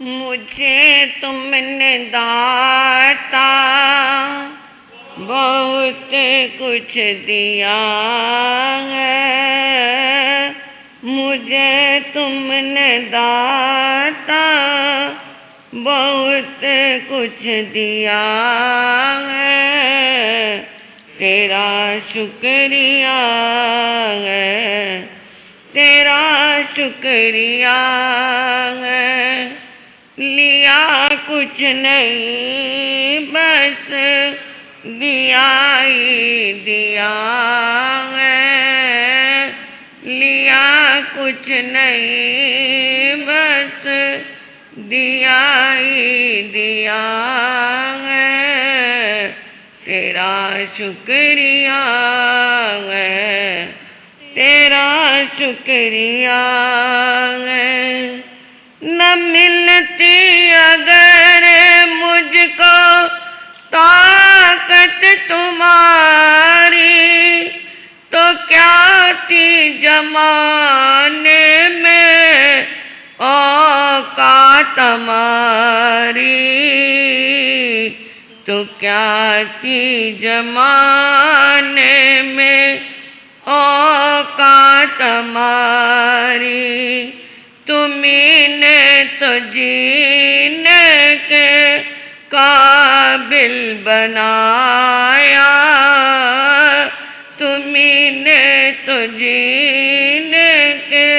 मुझे तुमने दाता बहुत कुछ दिया है। मुझे तुमने दाता बहुत कुछ दिया है। तेरा शुक्रिया है, तेरा शुक्रिया है। लिया कुछ नहीं बस दिया ही दिया है। लिया कुछ नहीं बस दिया ही दिया है। तेरा शुक्रिया है, तेरा शुक्रिया है। न मिलती अगर मुझको ताकत तुम्हारी तो क्या थी जमाने में औकात हमारी। तो क्या थी जमाने में औकात हमारी। तुम्ही ने तो जीने के काबिल बनाया। तुम्ही ने तो जीने के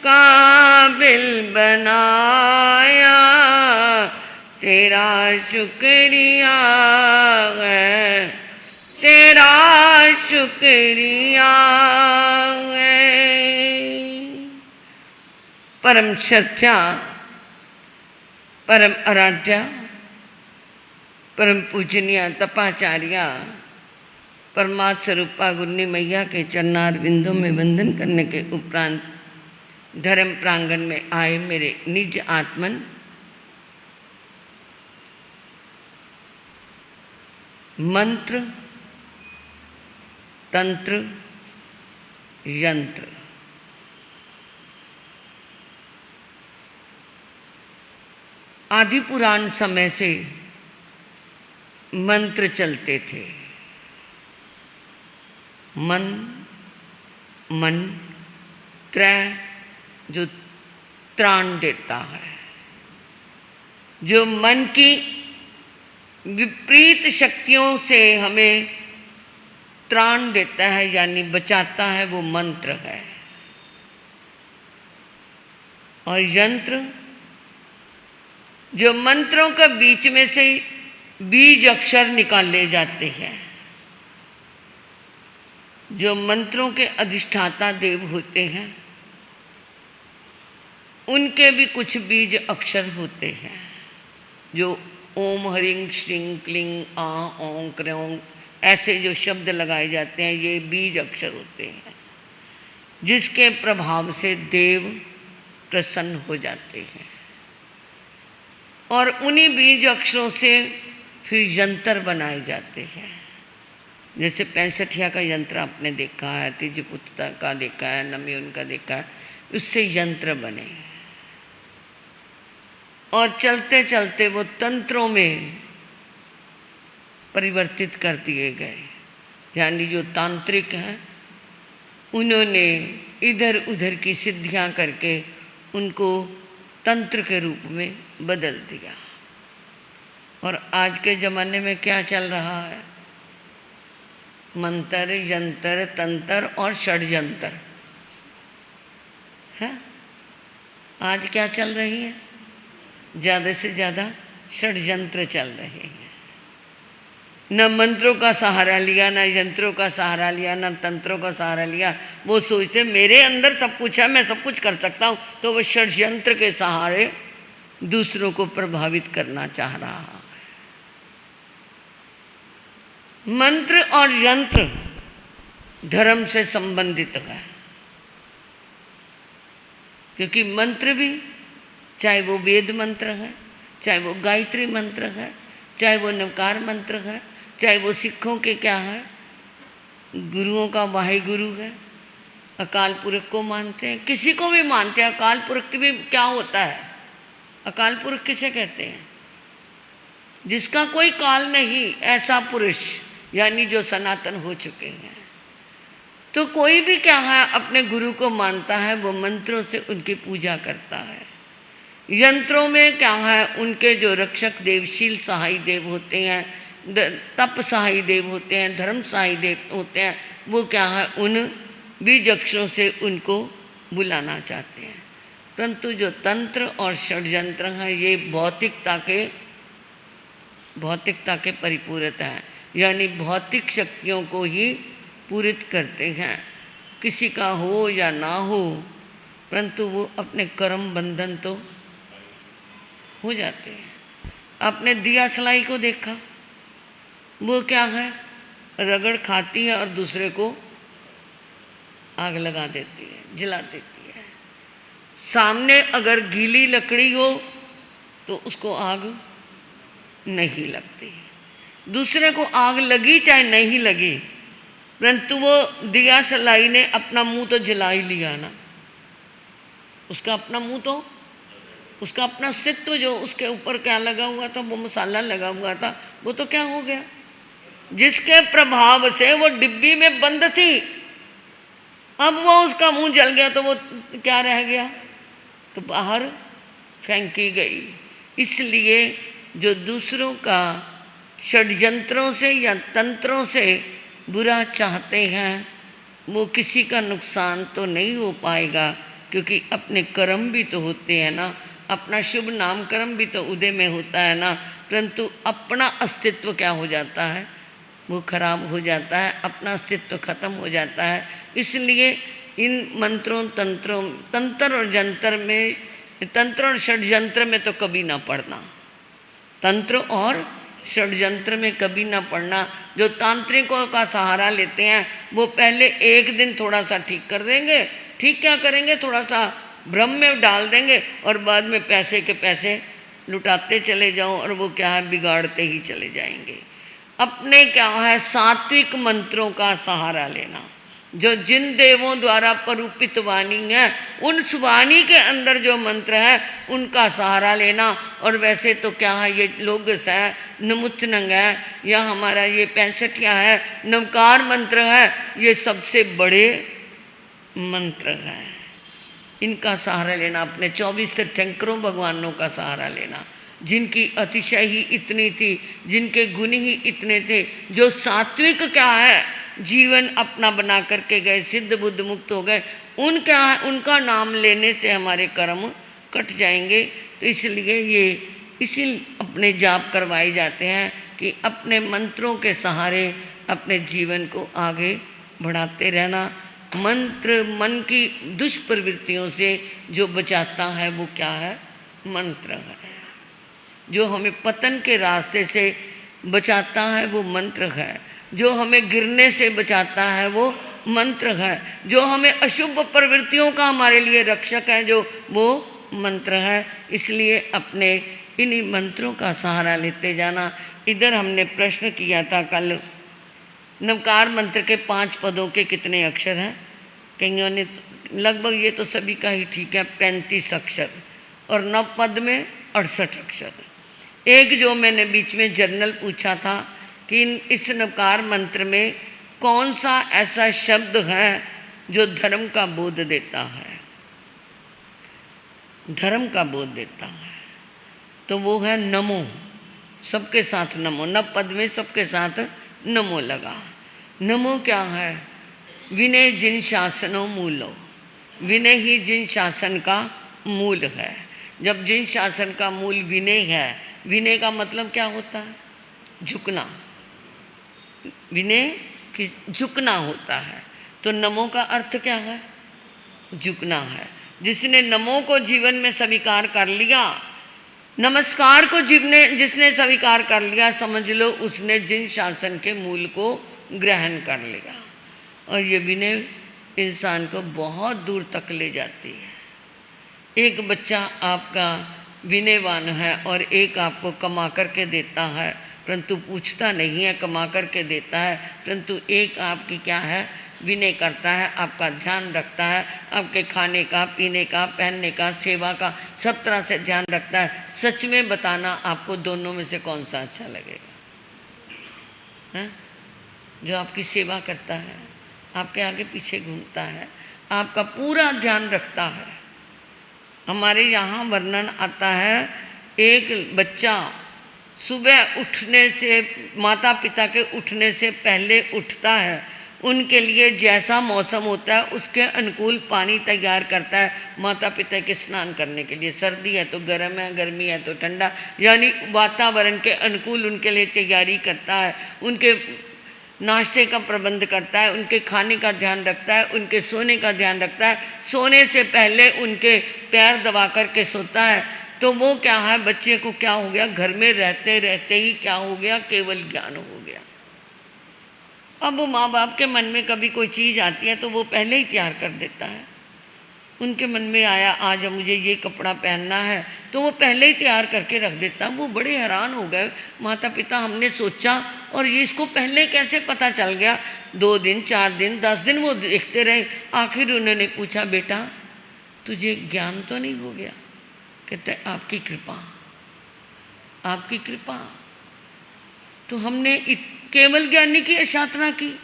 काबिल बनाया। तेरा शुक्रिया है, तेरा शुक्रिया है। परम श्रद्धा, परम आराध्या, परम पूजनीय तपाचार्या परमात्म स्वरूपा गुरनी मैया के चरणार बिंदों में वंदन करने के उपरांत धर्म प्रांगण में आए मेरे निज आत्मन, मंत्र, तंत्र, यंत्र, आदि पुराण समय से मंत्र चलते थे। मन त्रय जो त्राण देता है, जो मन की विपरीत शक्तियों से हमें त्राण देता है यानी बचाता है, वो मंत्र है। और यंत्र जो मंत्रों के बीच में से बीज अक्षर निकाले जाते हैं, जो मंत्रों के अधिष्ठाता देव होते हैं उनके भी कुछ बीज अक्षर होते हैं। जो ओम हरिंग श्रीं क्लिंग आ ओं क्रों ऐसे जो शब्द लगाए जाते हैं, ये बीज अक्षर होते हैं जिसके प्रभाव से देव प्रसन्न हो जाते हैं। और उन्हीं बीज अक्षरों से फिर यंत्र बनाए जाते हैं। जैसे 65 का यंत्र आपने देखा है, तिजपुत्र का देखा है, नमयून का देखा है, उससे यंत्र बने और चलते चलते वो तंत्रों में परिवर्तित कर दिए गए। यानी जो तांत्रिक हैं उन्होंने इधर उधर की सिद्धियां करके उनको तंत्र के रूप में बदल दिया। और आज के ज़माने में क्या चल रहा है? मंत्र, यंत्र, तंत्र और षड्यंत्र है। आज क्या चल रही है? ज़्यादा से ज़्यादा षड्यंत्र चल रहे हैं। न मंत्रों का सहारा लिया, न यंत्रों का सहारा लिया, न तंत्रों का सहारा लिया। वो सोचते मेरे अंदर सब कुछ है, मैं सब कुछ कर सकता हूँ, तो वो षड्यंत्र के सहारे दूसरों को प्रभावित करना चाह रहा है। मंत्र और यंत्र धर्म से संबंधित है, क्योंकि मंत्र भी, चाहे वो वेद मंत्र है, चाहे वो गायत्री मंत्र है, चाहे वो नवकार मंत्र है, चाहे वो सिखों के क्या है, गुरुओं का वाहिगुरु है, अकाल पुरख को मानते हैं, किसी को भी मानते हैं। अकाल पुरख की भी क्या होता है? अकाल पुरुष किसे कहते हैं? जिसका कोई काल नहीं, ऐसा पुरुष, यानी जो सनातन हो चुके हैं। तो कोई भी क्या है, अपने गुरु को मानता है, वो मंत्रों से उनकी पूजा करता है। यंत्रों में क्या है, उनके जो रक्षक देव, शील सहाय देव होते हैं, तप सहाय देव होते हैं, धर्म सहाय देव होते हैं, वो क्या है, उन बीजक्षों से उनको बुलाना चाहते हैं। परंतु जो तंत्र और षड्यंत्र हैं, ये भौतिकता के परिपूरक हैं, यानी भौतिक शक्तियों को ही पूरित करते हैं। किसी का हो या ना हो, परंतु वो अपने कर्म बंधन तो हो जाते हैं। आपने दिया सलाई को देखा, वो क्या है, रगड़ खाती है और दूसरे को आग लगा देती है, जला देती है। सामने अगर गीली लकड़ी हो तो उसको आग नहीं लगती, दूसरे को आग लगी चाहे नहीं लगी, परंतु वो दिया सलाई ने अपना मुंह तो जला ही लिया ना। उसका अपना मुंह तो, उसका अपना अस्तित्व जो उसके ऊपर क्या लगा हुआ था, वो मसाला लगा हुआ था, वो तो क्या हो गया, जिसके प्रभाव से वो डिब्बी में बंद थी, अब वो उसका मुंह जल गया तो वो क्या रह गया, तो बाहर फेंकी गई। इसलिए जो दूसरों का षड्यंत्रों से या तंत्रों से बुरा चाहते हैं, वो किसी का नुकसान तो नहीं हो पाएगा, क्योंकि अपने कर्म भी तो होते हैं ना, अपना शुभ नामकर्म भी तो उदय में होता है ना, परंतु अपना अस्तित्व क्या हो जाता है, वो खराब हो जाता है, अपना अस्तित्व खत्म हो जाता है। इसलिए इन मंत्रों तंत्र और जंतर में, तंत्र और षड्यंत्र में तो कभी ना पढ़ना, तंत्र और षड्यंत्र में कभी ना पढ़ना। जो तांत्रिकों का सहारा लेते हैं, वो पहले एक दिन थोड़ा सा ठीक कर देंगे, ठीक क्या करेंगे, थोड़ा सा भ्रम में डाल देंगे और बाद में पैसे के पैसे लुटाते चले जाओ और वो क्या है, बिगाड़ते ही चले जाएंगे। अपने क्या है, सात्विक मंत्रों का सहारा लेना, जो जिन देवों द्वारा परूपित वाणी है, उन वाणी के अंदर जो मंत्र है उनका सहारा लेना। और वैसे तो क्या है, ये लोगस है, नमुत्नंग है, या हमारा ये 65 है, नवकार मंत्र है, ये सबसे बड़े मंत्र हैं, इनका सहारा लेना। अपने 24 तीर्थंकरों भगवानों का सहारा लेना, जिनकी अतिशय ही इतनी थी, जिनके गुण ही इतने थे, जो सात्विक क्या है जीवन अपना बना करके गए, सिद्ध बुद्ध मुक्त हो गए, उनका उनका नाम लेने से हमारे कर्म कट जाएंगे। तो इसलिए ये इसी अपने जाप करवाए जाते हैं कि अपने मंत्रों के सहारे अपने जीवन को आगे बढ़ाते रहना। मंत्र मन की दुष्प्रवृत्तियों से जो बचाता है वो क्या है, मंत्र है। जो हमें पतन के रास्ते से बचाता है वो मंत्र है। जो हमें गिरने से बचाता है वो मंत्र है। जो हमें अशुभ प्रवृत्तियों का हमारे लिए रक्षक है, जो वो मंत्र है। इसलिए अपने इन्हीं मंत्रों का सहारा लेते जाना। इधर हमने प्रश्न किया था कल, नवकार मंत्र के 5 पदों के कितने अक्षर हैं? कईयों ने लगभग, ये तो सभी का ही ठीक है, 35 अक्षर, और नव पद में 68 अक्षर। एक जो मैंने बीच में जर्नल पूछा था कि इस नवकार मंत्र में कौन सा ऐसा शब्द है जो धर्म का बोध देता है, धर्म का बोध देता है, तो वो है नमो। सबके साथ नमो, नव पद में सबके साथ नमो लगा। नमो क्या है? विनय जिन शासनो मूलो, विनय ही जिन शासन का मूल है। जब जिन शासन का मूल विनय है, विनय का मतलब क्या होता है? झुकना, विनय की झुकना होता है। तो नमो का अर्थ क्या है? झुकना है। जिसने नमो को जीवन में स्वीकार कर लिया, नमस्कार को जिसने स्वीकार कर लिया, समझ लो उसने जिन शासन के मूल को ग्रहण कर लिया। और ये विनय इंसान को बहुत दूर तक ले जाती है। एक बच्चा आपका विनयवान है और एक आपको कमा करके देता है, परंतु पूछता नहीं है, कमा करके देता है, परंतु एक आपकी क्या है, विनय करता है, आपका ध्यान रखता है, आपके खाने का, पीने का, पहनने का, सेवा का, सब तरह से ध्यान रखता है। सच में बताना, आपको दोनों में से कौन सा अच्छा लगेगा? हैं? जो आपकी सेवा करता है, आपके आगे पीछे घूमता है, आपका पूरा ध्यान रखता है। हमारे यहाँ वर्णन आता है, एक बच्चा सुबह उठने से, माता पिता के उठने से पहले उठता है, उनके लिए जैसा मौसम होता है उसके अनुकूल पानी तैयार करता है माता पिता के स्नान करने के लिए। सर्दी है तो गर्म है, गर्मी है तो ठंडा, यानी वातावरण के अनुकूल उनके लिए तैयारी करता है, उनके नाश्ते का प्रबंध करता है, उनके खाने का ध्यान रखता है, उनके सोने का ध्यान रखता है। सोने से पहले उनके पैर दबा करके सोता है। तो वो क्या है, बच्चे को क्या हो गया, घर में रहते रहते ही क्या हो गया, केवल ज्ञान हो गया। अब माँ बाप के मन में कभी कोई चीज़ आती है तो वो पहले ही तैयार कर देता है। उनके मन में आया आज मुझे ये कपड़ा पहनना है, तो वो पहले ही तैयार करके रख देता। वो बड़े हैरान हो गए, माता पिता हमने सोचा और ये इसको पहले कैसे पता चल गया। 2 दिन, 4 दिन, 10 दिन वो देखते रहे। आखिर उन्होंने पूछा, बेटा तुझे ज्ञान तो नहीं हो गया? कहते आपकी कृपा, आपकी कृपा। तो हमने केवल ज्ञानी की साधना की।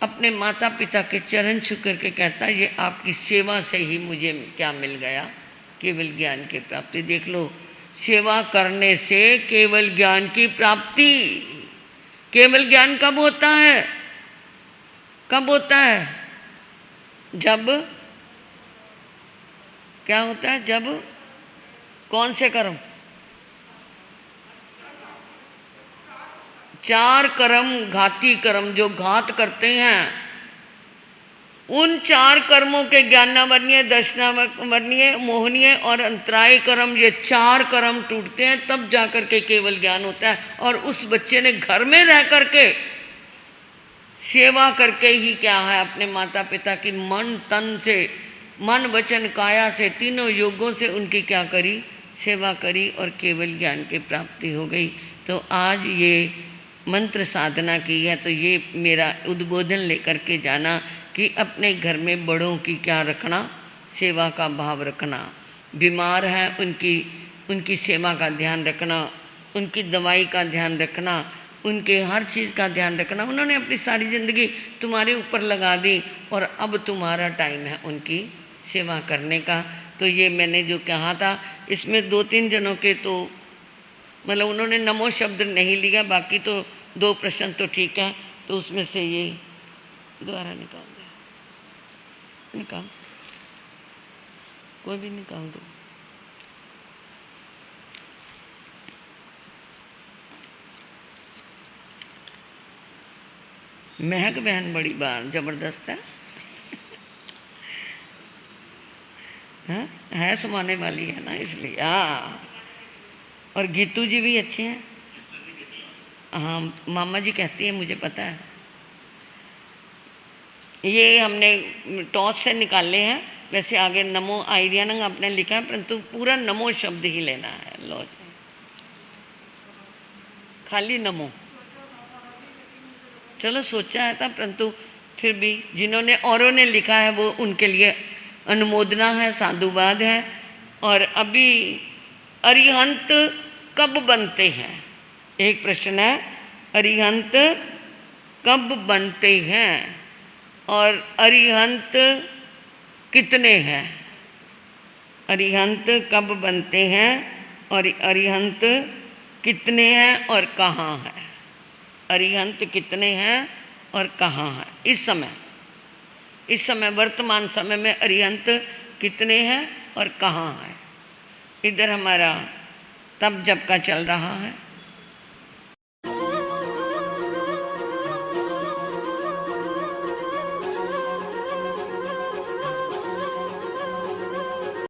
अपने माता पिता के चरण छू करके कहता, ये आपकी सेवा से ही मुझे क्या मिल गया, केवल ज्ञान की प्राप्ति। देख लो, सेवा करने से केवल ज्ञान की प्राप्ति। केवल ज्ञान कब होता है? कब होता है? जब क्या होता है? जब कौन से कर्म? 4 कर्म, घाती कर्म, जो घात करते हैं, उन 4 कर्मों के ज्ञानावर्णीय, दर्शनावर्णीय, मोहनीय और अंतराय कर्म, ये 4 कर्म टूटते हैं, तब जाकर के केवल ज्ञान होता है। और उस बच्चे ने घर में रह करके सेवा करके ही क्या है, अपने माता पिता की मन तन से, मन वचन काया से, तीनों योगों से उनकी क्या करी, सेवा करी और केवल ज्ञान की प्राप्ति हो गई। तो आज ये मंत्र साधना की है, तो ये मेरा उद्बोधन लेकर के जाना कि अपने घर में बड़ों की क्या रखना, सेवा का भाव रखना। बीमार है उनकी सेवा का ध्यान रखना, उनकी दवाई का ध्यान रखना, उनके हर चीज़ का ध्यान रखना। उन्होंने अपनी सारी ज़िंदगी तुम्हारे ऊपर लगा दी और अब तुम्हारा टाइम है उनकी सेवा करने का। तो ये मैंने जो कहा था, इसमें 2-3 जनों के तो मतलब उन्होंने नमो शब्द नहीं लिया, बाकी तो 2 प्रश्न तो ठीक है। तो उसमें से ये दोबारा निकाल दे, निकाल, कोई भी निकाल दो। महक बहन बड़ी बार ज़बरदस्त है समाने वाली है ना, इसलिए। हाँ, और गीतू जी भी अच्छे हैं। हाँ, मामा जी कहती है, मुझे पता है। ये हमने टॉस से निकाले हैं। वैसे आगे नमो आइडियानंग आपने लिखा है, परंतु पूरा नमो शब्द ही लेना है। लो जी, खाली नमो। चलो सोचा है था, परंतु फिर भी जिन्होंने औरों ने लिखा है वो उनके लिए अनुमोदना है, साधुवाद है। और अभी अरिहंत कब बनते हैं? एक प्रश्न है, अरिहंत कब बनते हैं और अरिहंत कितने हैं? अरिहंत कब बनते हैं और अरिहंत कितने हैं और कहाँ है? अरिहंत कितने हैं और कहाँ है? इस समय वर्तमान समय में अरिहंत कितने हैं और कहाँ है? इधर हमारा तप जप का चल रहा है।